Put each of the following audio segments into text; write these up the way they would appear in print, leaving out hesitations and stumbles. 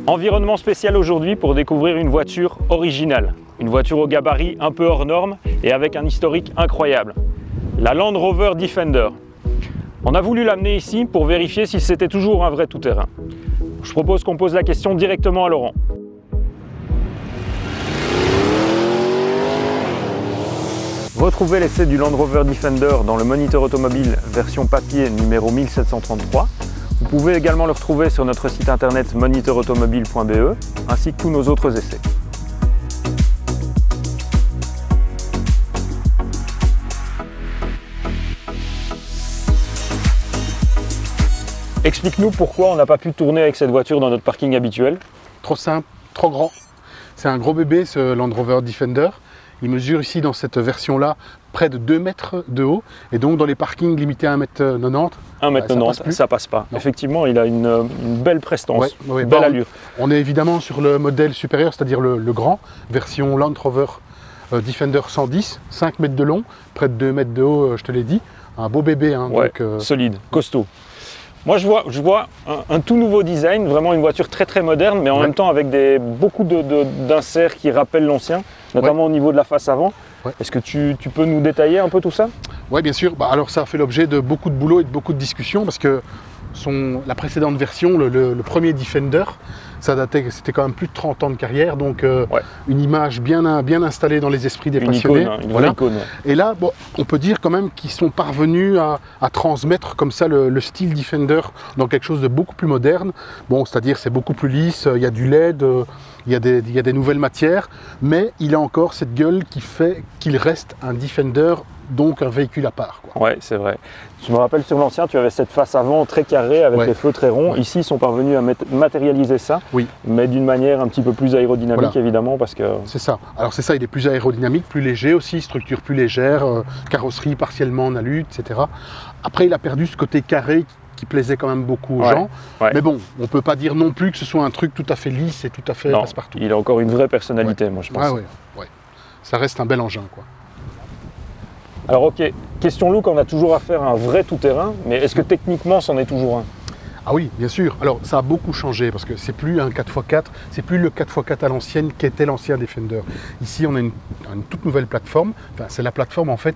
Environnement spécial aujourd'hui pour découvrir une voiture originale. Une voiture au gabarit un peu hors norme et avec un historique incroyable. La Land Rover Defender. On a voulu l'amener ici pour vérifier si c'était toujours un vrai tout-terrain. Je propose qu'on pose la question directement à Laurent. Retrouvez l'essai du Land Rover Defender dans le Moniteur Automobile version papier numéro 1733. Vous pouvez également le retrouver sur notre site internet moniteurautomobile.be ainsi que tous nos autres essais. Explique-nous pourquoi on n'a pas pu tourner avec cette voiture dans notre parking habituel. Trop simple, trop grand. C'est un gros bébé ce Land Rover Defender. Il mesure ici dans cette version-là près de 2 mètres de haut et donc dans les parkings limités à 1m90. 1m90, ça passe pas. Non. Effectivement, il a une belle prestance, une belle allure. On est évidemment sur le modèle supérieur, c'est-à-dire le grand, version Land Rover Defender 110, 5 mètres de long, près de 2 mètres de haut, je te l'ai dit. Un beau bébé. Hein, ouais, donc, solide, costaud. Moi, je vois un tout nouveau design, vraiment une voiture très moderne, mais en même temps avec beaucoup d'inserts qui rappellent l'ancien, notamment au niveau de la face avant. Ouais. Est-ce que tu peux nous détailler un peu tout ça? Oui, bien sûr. Alors ça a fait l'objet de beaucoup de boulot et de beaucoup de discussions parce que la précédente version, le premier Defender, ça datait, c'était quand même plus de 30 ans de carrière, donc une image bien installée dans les esprits des passionnés. Icône, une vraie icône. Et là, bon, on peut dire quand même qu'ils sont parvenus à transmettre comme ça le style Defender dans quelque chose de beaucoup plus moderne. Bon, c'est-à-dire c'est beaucoup plus lisse, il y a du LED, il y a des nouvelles matières, mais il a encore cette gueule qui fait qu'il reste un Defender, donc un véhicule à part. Oui, c'est vrai. Je me rappelle sur l'ancien, tu avais cette face avant très carrée avec les feux très ronds. Ouais. Ici, ils sont parvenus à matérialiser ça, mais d'une manière un petit peu plus aérodynamique, évidemment, parce que... C'est ça. Alors c'est ça, il est plus aérodynamique, plus léger aussi, structure plus légère, carrosserie partiellement en alu, etc. Après, il a perdu ce côté carré qui plaisait quand même beaucoup aux gens. Ouais. Mais bon, on ne peut pas dire non plus que ce soit un truc tout à fait lisse et tout à fait passe-partout. Il a encore une vraie personnalité, moi, je pense. Ouais. Ça reste un bel engin, quoi. Alors ok, question look, on a toujours affaire à un vrai tout-terrain, mais est-ce que techniquement c'en est toujours un? Ah oui, bien sûr. Alors ça a beaucoup changé parce que c'est plus un 4x4, c'est plus le 4x4 à l'ancienne qu'était l'ancien Defender. Ici on a une toute nouvelle plateforme, enfin, c'est la plateforme en fait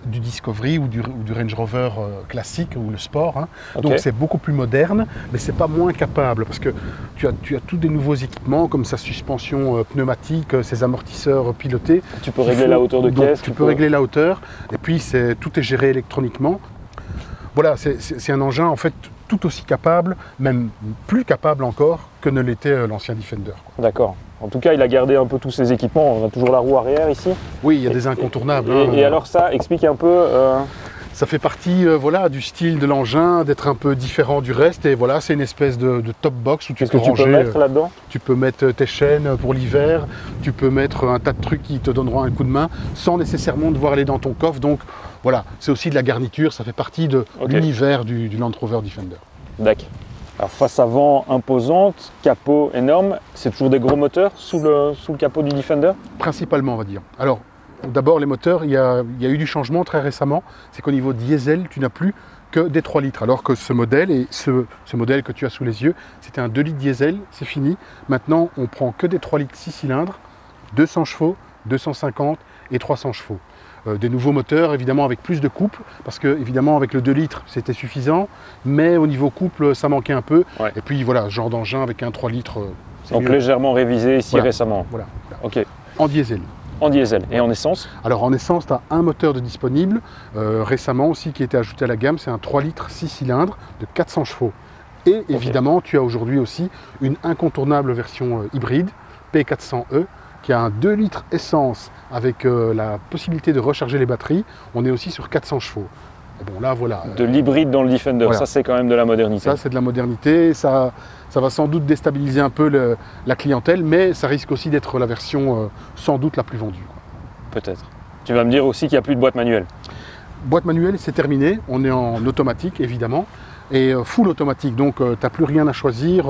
du Discovery ou du Range Rover classique ou le Sport. Hein. Donc c'est beaucoup plus moderne, mais c'est pas moins capable parce que tu as tous des nouveaux équipements comme sa suspension pneumatique, ses amortisseurs pilotés. Tu peux régler la hauteur de caisse. Tu peux régler la hauteur et puis tout est géré électroniquement. Voilà, c'est un engin en fait tout aussi capable, même plus capable encore que ne l'était l'ancien Defender. D'accord. En tout cas, il a gardé un peu tous ses équipements. On a toujours la roue arrière ici. Oui, il y a des incontournables. Et alors ça, explique un peu... Ça fait partie du style de l'engin, d'être un peu différent du reste. Et voilà, c'est une espèce de top box où tu peux ranger... tu peux mettre là-dedans? Tu peux mettre tes chaînes pour l'hiver, tu peux mettre un tas de trucs qui te donneront un coup de main sans nécessairement devoir aller dans ton coffre. Donc voilà, c'est aussi de la garniture, ça fait partie de l'univers du Land Rover Defender. D'accord. Alors face avant imposante, capot énorme, c'est toujours des gros moteurs sous le capot du Defender? Principalement, on va dire. Alors, d'abord les moteurs, il y a eu du changement très récemment, c'est qu'au niveau diesel, tu n'as plus que des 3 litres, alors que ce modèle, et ce modèle que tu as sous les yeux, c'était un 2 litres diesel, c'est fini. Maintenant, on prend que des 3 litres 6 cylindres, 200 chevaux, 250 et 300 chevaux. Des nouveaux moteurs, évidemment avec plus de couple, parce que évidemment avec le 2 litres c'était suffisant, mais au niveau couple ça manquait un peu. Ouais. Et puis voilà, ce genre d'engin avec un 3 litres. Donc mieux. Légèrement révisé ici récemment. Voilà. Ok. En diesel. En diesel. Et en essence? Alors en essence, tu as un moteur de disponible, récemment aussi qui a été ajouté à la gamme, c'est un 3 litres 6 cylindres de 400 chevaux. Et évidemment, tu as aujourd'hui aussi une incontournable version hybride, P400E, qui a un 2 litres essence avec la possibilité de recharger les batteries. On est aussi sur 400 chevaux. Et bon, là, voilà. De l'hybride dans le Defender, ça c'est quand même de la modernité. Ça c'est de la modernité, ça va sans doute déstabiliser un peu la clientèle, mais ça risque aussi d'être la version sans doute la plus vendue. Peut-être. Tu vas me dire aussi qu'il n'y a plus de boîte manuelle. Boîte manuelle, c'est terminé, on est en automatique évidemment. Et full automatique, donc tu n'as plus rien à choisir,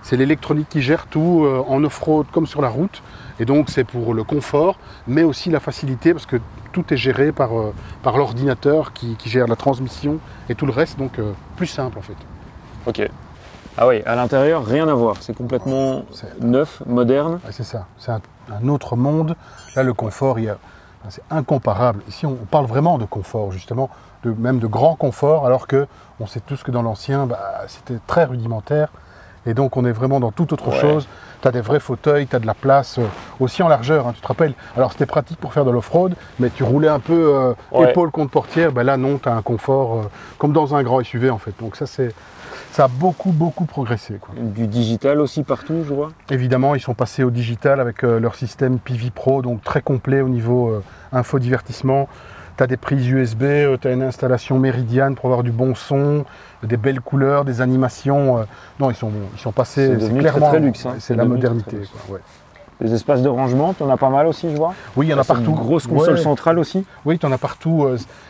c'est l'électronique qui gère tout en off-road comme sur la route. Et donc c'est pour le confort, mais aussi la facilité, parce que tout est géré par l'ordinateur qui gère la transmission et tout le reste, donc plus simple en fait. Ok. Ah oui, à l'intérieur, rien à voir. C'est complètement neuf, moderne. Ouais, c'est ça, c'est un autre monde. Là, le confort, c'est incomparable. Ici, on parle vraiment de confort, justement, même de grand confort, alors que on sait tous que dans l'ancien, c'était très rudimentaire. Et donc, on est vraiment dans toute autre chose. Tu as des vrais fauteuils, tu as de la place, aussi en largeur, hein, tu te rappelles. Alors, c'était pratique pour faire de l'off-road, mais tu roulais un peu épaule contre portière. Là, non, tu as un confort comme dans un grand SUV, en fait. Donc, ça a beaucoup progressé, quoi. Du digital aussi partout, je vois. Évidemment, ils sont passés au digital avec leur système PV Pro, donc très complet au niveau infodivertissement. Tu as des prises USB, tu as une installation Meridian pour avoir du bon son, des belles couleurs, des animations. Non, ils sont passés, c'est clairement très luxe. Hein. C'est la modernité. Quoi, ouais. Les espaces de rangement, tu en as pas mal aussi, je vois. Oui, il y en a partout. Une grosse console centrale aussi. Oui, tu en as partout.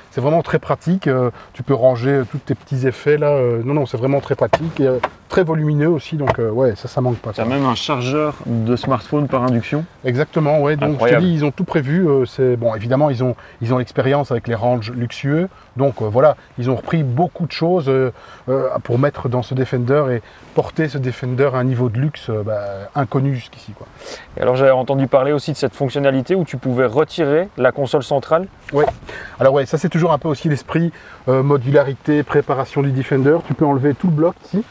C'est vraiment très pratique. Tu peux ranger tous tes petits effets là. Non, c'est vraiment très pratique. Et, très volumineux aussi, donc ouais, ça manque pas. Tu as même un chargeur de smartphone par induction. Exactement, ouais. Donc incroyable. Je te dis, ils ont tout prévu. Bon, évidemment, ils ont l'expérience avec les ranges luxueux. Donc voilà, ils ont repris beaucoup de choses pour mettre dans ce Defender et porter ce Defender à un niveau de luxe inconnu jusqu'ici, quoi. Et alors j'avais entendu parler aussi de cette fonctionnalité où tu pouvais retirer la console centrale. Ouais. Alors ouais, ça c'est toujours un peu aussi l'esprit modularité, préparation du Defender. Tu peux enlever tout le bloc ici.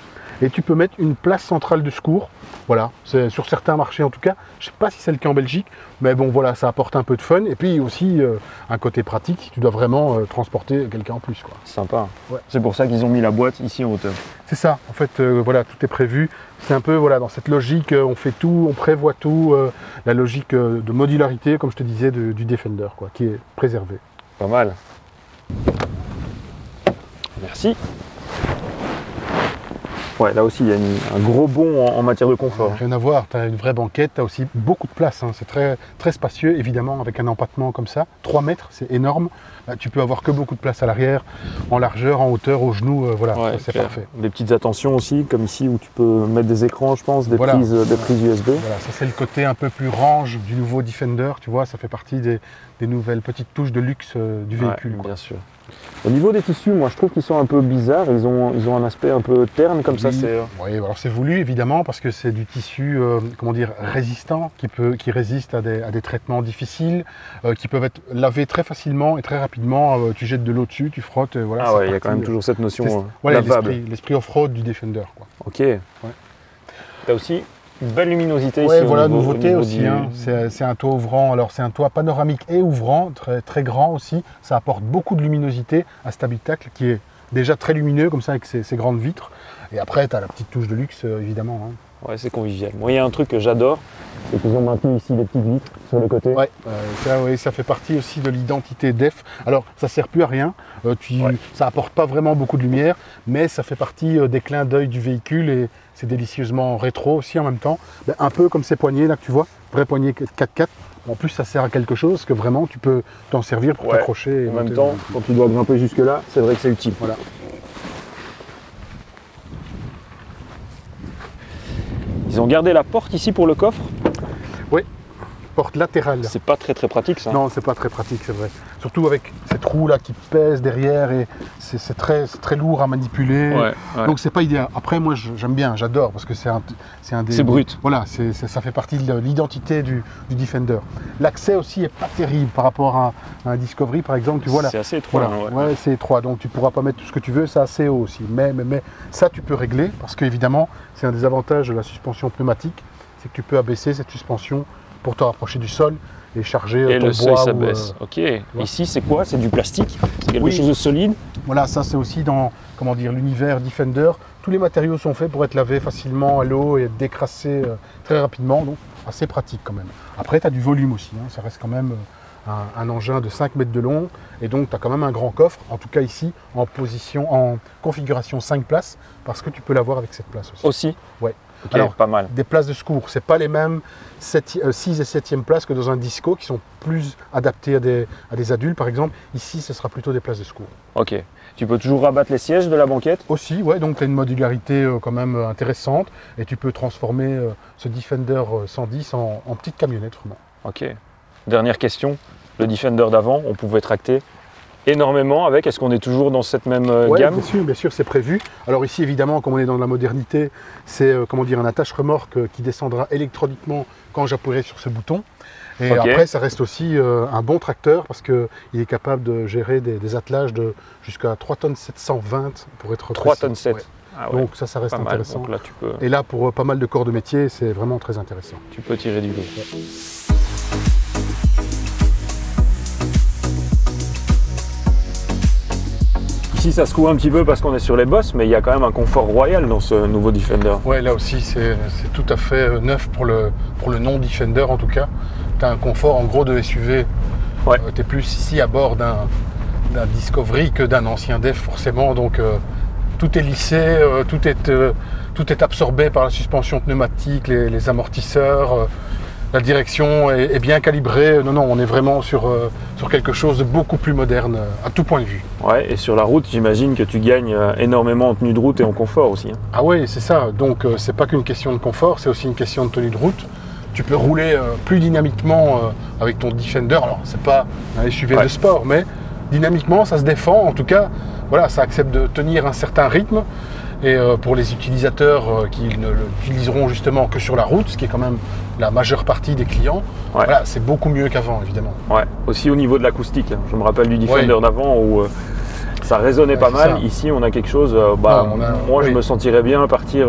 Et tu peux mettre une place centrale de secours. Voilà, c'est sur certains marchés en tout cas. Je ne sais pas si c'est le cas en Belgique, mais bon voilà, ça apporte un peu de fun. Et puis aussi un côté pratique si tu dois vraiment transporter quelqu'un en plus, quoi. Sympa. Ouais. C'est pour ça qu'ils ont mis la boîte ici en hauteur. C'est ça, en fait, voilà, tout est prévu. C'est un peu voilà, dans cette logique, on fait tout, on prévoit tout. La logique de modularité, comme je te disais, du Defender, quoi, qui est préservée. Pas mal. Merci. Ouais, là aussi, il y a un gros bond en matière de confort. Rien à voir, tu as une vraie banquette, tu as aussi beaucoup de place, hein. C'est très spacieux, évidemment, avec un empattement comme ça. 3 mètres, c'est énorme. Tu peux avoir que beaucoup de place à l'arrière, en largeur, en hauteur, aux genoux, voilà, ouais, c'est parfait. Des petites attentions aussi, comme ici, où tu peux mettre des écrans, je pense, des prises USB. Voilà, ça c'est le côté un peu plus range du nouveau Defender, tu vois, ça fait partie des nouvelles petites touches de luxe du véhicule. Ouais, bien sûr. Au niveau des tissus, moi je trouve qu'ils sont un peu bizarres, ils ont un aspect un peu terne comme ça. Oui, alors c'est voulu évidemment parce que c'est du tissu comment dire, résistant, qui résiste à des traitements difficiles, qui peuvent être lavés très facilement et très rapidement. Tu jettes de l'eau dessus, tu frottes, voilà. Ah ouais, il y a quand même toujours cette notion voilà, lavable. L'esprit off-road du Defender, quoi. Ok. Ouais. Tu as aussi une belle luminosité ici. Oui, voilà, nouveauté aussi. Hein. C'est un toit ouvrant. Alors, c'est un toit panoramique et ouvrant, très grand aussi. Ça apporte beaucoup de luminosité à cet habitacle qui est déjà très lumineux, comme ça, avec ses grandes vitres. Et après, tu as la petite touche de luxe, évidemment. Hein. Ouais, c'est convivial. Moi, il y a un truc que j'adore, c'est qu'ils ont maintenu ici les petites vitres sur le côté. Ouais, ça fait partie aussi de l'identité DEF. Alors, ça ne sert plus à rien. Ça apporte pas vraiment beaucoup de lumière, mais ça fait partie des clins d'œil du véhicule et c'est délicieusement rétro aussi en même temps. Un peu comme ces poignées là que tu vois, vrai poignet 4x4. En plus, ça sert à quelque chose, parce que vraiment, tu peux t'en servir pour t'accrocher. En même temps, quand tu dois grimper jusque là, c'est vrai que c'est utile. Voilà. Ils ont gardé la porte ici pour le coffre. Oui, porte latérale. C'est pas très pratique ça. Non, c'est pas très pratique, c'est vrai. Surtout avec cette roue là qui pèse derrière et c'est très lourd à manipuler. Ouais. Donc c'est pas idéal. Après moi j'aime bien, j'adore parce que c'est brut. Voilà, ça fait partie de l'identité du Defender. L'accès aussi est pas terrible par rapport à un Discovery par exemple. Tu vois là. C'est assez étroit. Voilà. Ouais, c'est étroit. Donc tu pourras pas mettre tout ce que tu veux, c'est assez haut aussi. Mais ça tu peux régler parce qu'évidemment c'est un des avantages de la suspension pneumatique, c'est que tu peux abaisser cette suspension pour te rapprocher du sol et charger et ton le seuil bois. s'abaisse. Ok. Ici, c'est quoi? C'est du plastique? C'est quelque chose de solide? Voilà, ça c'est aussi dans l'univers Defender. Tous les matériaux sont faits pour être lavés facilement à l'eau et être décrassés très rapidement. Donc, assez pratique quand même. Après, tu as du volume aussi. Hein, ça reste quand même un engin de 5 mètres de long. Et donc, tu as quand même un grand coffre. En tout cas ici, en configuration 5 places. Parce que tu peux l'avoir avec cette place aussi. Aussi? Ouais. Okay, alors, pas mal. Des places de secours, c'est pas les mêmes 6 et 7e places que dans un Disco qui sont plus adaptées à des adultes par exemple. Ici, ce sera plutôt des places de secours. Ok. Tu peux toujours rabattre les sièges de la banquette? Aussi, ouais, donc tu as une modularité quand même intéressante et tu peux transformer ce Defender 110 en petite camionnette vraiment. Ok. Dernière question. le Defender d'avant, on pouvait tracter énormément avec. Est-ce qu'on est toujours dans cette même gamme? Bien sûr, c'est prévu. Alors ici, évidemment, comme on est dans la modernité, c'est comment dire, un attache-remorque qui descendra électroniquement quand j'appuierai sur ce bouton. Et après, ça reste aussi un bon tracteur parce qu'il est capable de gérer des attelages de jusqu'à 3 tonnes 720 pour être 3 tonnes 7. Ouais. Ah ouais. Donc ça reste intéressant. Donc là, tu peux... Et là, pour pas mal de corps de métier, c'est vraiment très intéressant. Tu peux tirer du lot. Ouais. Ici, ça se couvre un petit peu parce qu'on est sur les bosses, mais il y a quand même un confort royal dans ce nouveau Defender. Ouais, là aussi, c'est tout à fait neuf pour le non-Defender en tout cas. Tu as un confort en gros de SUV. Ouais. Tu es plus ici à bord d'un Discovery que d'un ancien Def forcément. Donc tout est lissé, tout est absorbé par la suspension pneumatique, les amortisseurs. La direction est bien calibrée. Non, on est vraiment sur quelque chose de beaucoup plus moderne à tout point de vue. Ouais, et sur la route, j'imagine que tu gagnes énormément en tenue de route et en confort aussi. Hein. Ah oui, c'est ça. Donc c'est pas qu'une question de confort, c'est aussi une question de tenue de route. Tu peux rouler plus dynamiquement avec ton Defender. Alors c'est pas un SUV de sport, mais dynamiquement ça se défend. En tout cas, voilà, ça accepte de tenir un certain rythme. Et pour les utilisateurs qui ne l'utiliseront justement que sur la route, ce qui est quand même la majeure partie des clients, voilà, c'est beaucoup mieux qu'avant évidemment. Ouais, aussi au niveau de l'acoustique. Hein. Je me rappelle du Defender d'avant où ça résonnait pas mal. Ça. Ici, on a quelque chose. Je me sentirais bien à partir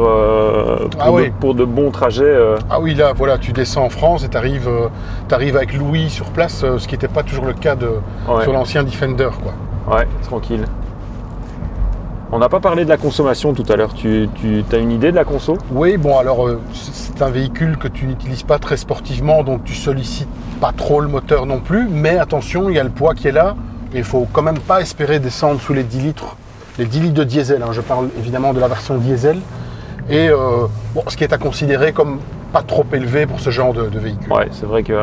pour de bons trajets. Ah oui, là, voilà, tu descends en France et tu arrives avec Louis sur place, ce qui n'était pas toujours le cas sur l'ancien Defender, quoi. Ouais, tranquille. On n'a pas parlé de la consommation tout à l'heure. Tu as une idée de la conso? Oui, bon alors c'est un véhicule que tu n'utilises pas très sportivement, donc tu sollicites pas trop le moteur non plus. Mais attention, il y a le poids qui est là. Il ne faut quand même pas espérer descendre sous les 10 litres. Les 10 litres de diesel, hein. Je parle évidemment de la version diesel. Et ce qui est à considérer comme pas trop élevé pour ce genre de véhicule. Ouais, c'est vrai que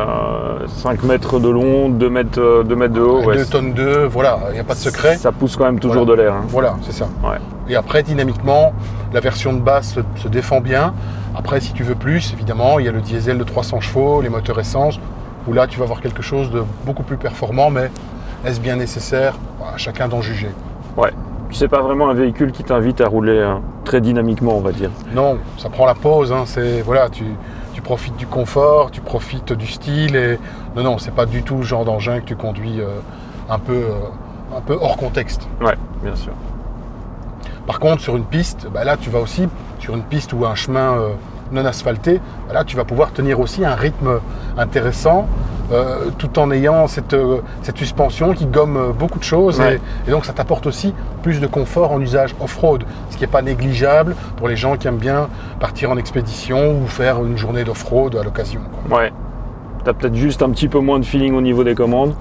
5 mètres de long, 2 mètres de haut. 2 tonnes 2, voilà, il n'y a pas de secret. Ça pousse quand même toujours de l'air. Hein. Voilà, c'est ça. Ouais. Et après, dynamiquement, la version de base se défend bien. Après, si tu veux plus, évidemment, il y a le diesel de 300 chevaux, les moteurs essence, où là, tu vas avoir quelque chose de beaucoup plus performant, mais est-ce bien nécessaire? Voilà, chacun d'en juger. Ouais. C'est pas vraiment un véhicule qui t'invite à rouler très dynamiquement, on va dire. Non, ça prend la pause. Hein, voilà, tu profites du confort, tu profites du style. Et non, c'est pas du tout le genre d'engin que tu conduis un peu hors contexte. Ouais, bien sûr. Par contre, sur une piste, là, tu vas aussi sur une piste ou un chemin non asphalté. Là, tu vas pouvoir tenir aussi un rythme intéressant. Tout en ayant cette suspension qui gomme beaucoup de choses et donc ça t'apporte aussi plus de confort en usage off-road, ce qui n'est pas négligeable pour les gens qui aiment bien partir en expédition ou faire une journée d'off-road à l'occasion. Ouais, tu as peut-être juste un petit peu moins de feeling au niveau des commandes.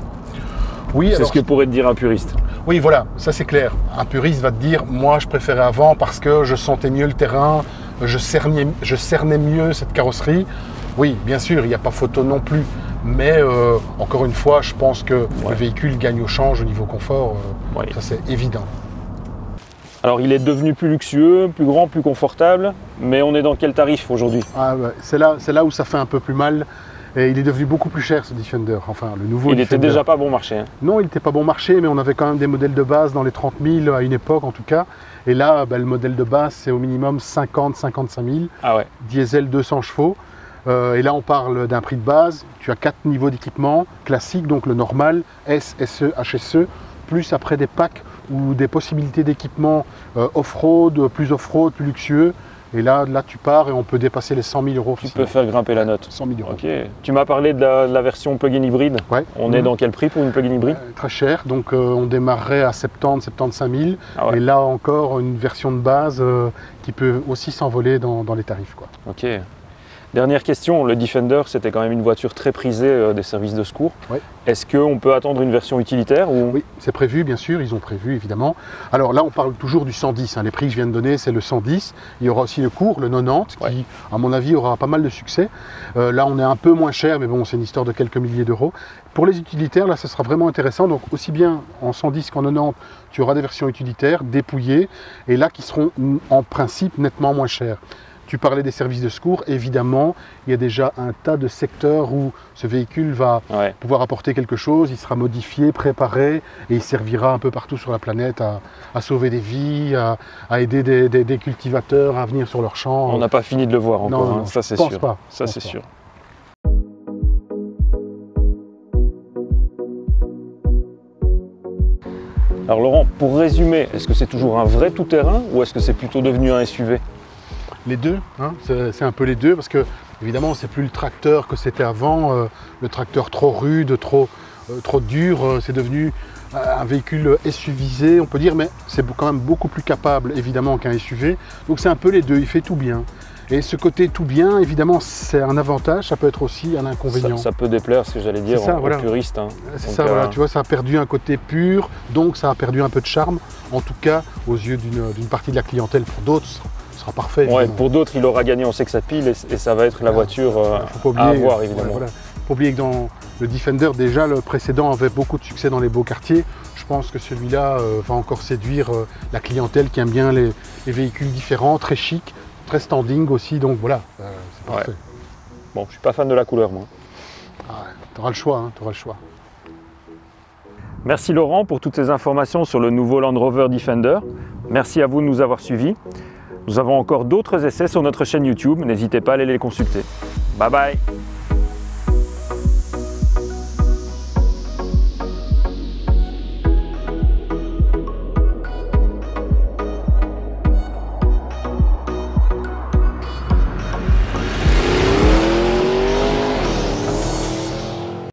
Oui, c'est ce que pourrait te dire un puriste. Oui, voilà, ça c'est clair. Un puriste va te dire, moi je préférais avant parce que je sentais mieux le terrain, je cernais mieux cette carrosserie. Oui, bien sûr, il n'y a pas photo non plus. Mais encore une fois, je pense que le véhicule gagne au change au niveau confort, ça c'est évident. Alors il est devenu plus luxueux, plus grand, plus confortable, mais on est dans quel tarif aujourd'hui? C'est là où ça fait un peu plus mal. Et il est devenu beaucoup plus cher ce Defender, enfin le nouveau Defender. Il n'était déjà pas bon marché. Hein. Non, il n'était pas bon marché, mais on avait quand même des modèles de base dans les 30 000 à une époque en tout cas. Et là, le modèle de base c'est au minimum 50-55 000, diesel 200 chevaux. Et là, on parle d'un prix de base. Tu as 4 niveaux d'équipement classique, donc le normal, S, SE, HSE, plus après des packs ou des possibilités d'équipement off-road, plus luxueux. Et là, tu pars et on peut dépasser les 100 000 euros. Tu peux faire grimper la note. 100 000 euros. Ok. Tu m'as parlé de la version plug-in hybride. Ouais. On est dans quel prix pour une plug-in hybride? Très cher. Donc on démarrerait à 70-75 000. Ah ouais. Et là encore, une version de base qui peut aussi s'envoler dans les tarifs, quoi. Ok. Dernière question, le Defender, c'était quand même une voiture très prisée des services de secours. Oui. Est-ce qu'on peut attendre une version utilitaire ou... Oui, c'est prévu, bien sûr, ils ont prévu, évidemment. Alors là, on parle toujours du 110, hein. Les prix que je viens de donner, c'est le 110. Il y aura aussi le court, le 90, qui, à mon avis, aura pas mal de succès. Là, on est un peu moins cher, mais bon, c'est une histoire de quelques milliers d'euros. Pour les utilitaires, là, ça sera vraiment intéressant. Donc, aussi bien en 110 qu'en 90, tu auras des versions utilitaires, dépouillées, et là, qui seront, en principe, nettement moins chères. Tu parlais des services de secours, évidemment, il y a déjà un tas de secteurs où ce véhicule va pouvoir apporter quelque chose, il sera modifié, préparé, et il servira un peu partout sur la planète à sauver des vies, à aider des cultivateurs à venir sur leurs champs. On n'a pas fini de le voir encore, non, ça c'est sûr. Ça c'est sûr. Alors Laurent, pour résumer, est-ce que c'est toujours un vrai tout-terrain ou est-ce que c'est plutôt devenu un SUV? Les deux, hein, c'est un peu les deux parce que évidemment c'est plus le tracteur que c'était avant, le tracteur trop rude, trop dur, c'est devenu un véhicule SUVisé on peut dire, mais c'est quand même beaucoup plus capable évidemment qu'un SUV, donc c'est un peu les deux, il fait tout bien. Et ce côté tout bien, évidemment, c'est un avantage, ça peut être aussi un inconvénient. Ça peut déplaire, ce que j'allais dire, aux puristes. Hein. C'est ça, voilà, tu vois, ça a perdu un côté pur, donc ça a perdu un peu de charme, en tout cas aux yeux d'une partie de la clientèle. Pour d'autres, ce sera parfait. Ouais, pour d'autres, il aura gagné en sexe à pile et ça va être la voiture à avoir, évidemment. Voilà. Faut pas oublier que dans le Defender, déjà, le précédent avait beaucoup de succès dans les beaux quartiers. Je pense que celui-là va encore séduire la clientèle qui aime bien les véhicules différents, très chics, très standing aussi, donc voilà, c'est parfait. Bon, je suis pas fan de la couleur, moi. Tu auras le choix, hein, tu auras le choix. Merci Laurent pour toutes ces informations sur le nouveau Land Rover Defender. Merci à vous de nous avoir suivis. Nous avons encore d'autres essais sur notre chaîne YouTube, n'hésitez pas à aller les consulter. Bye bye!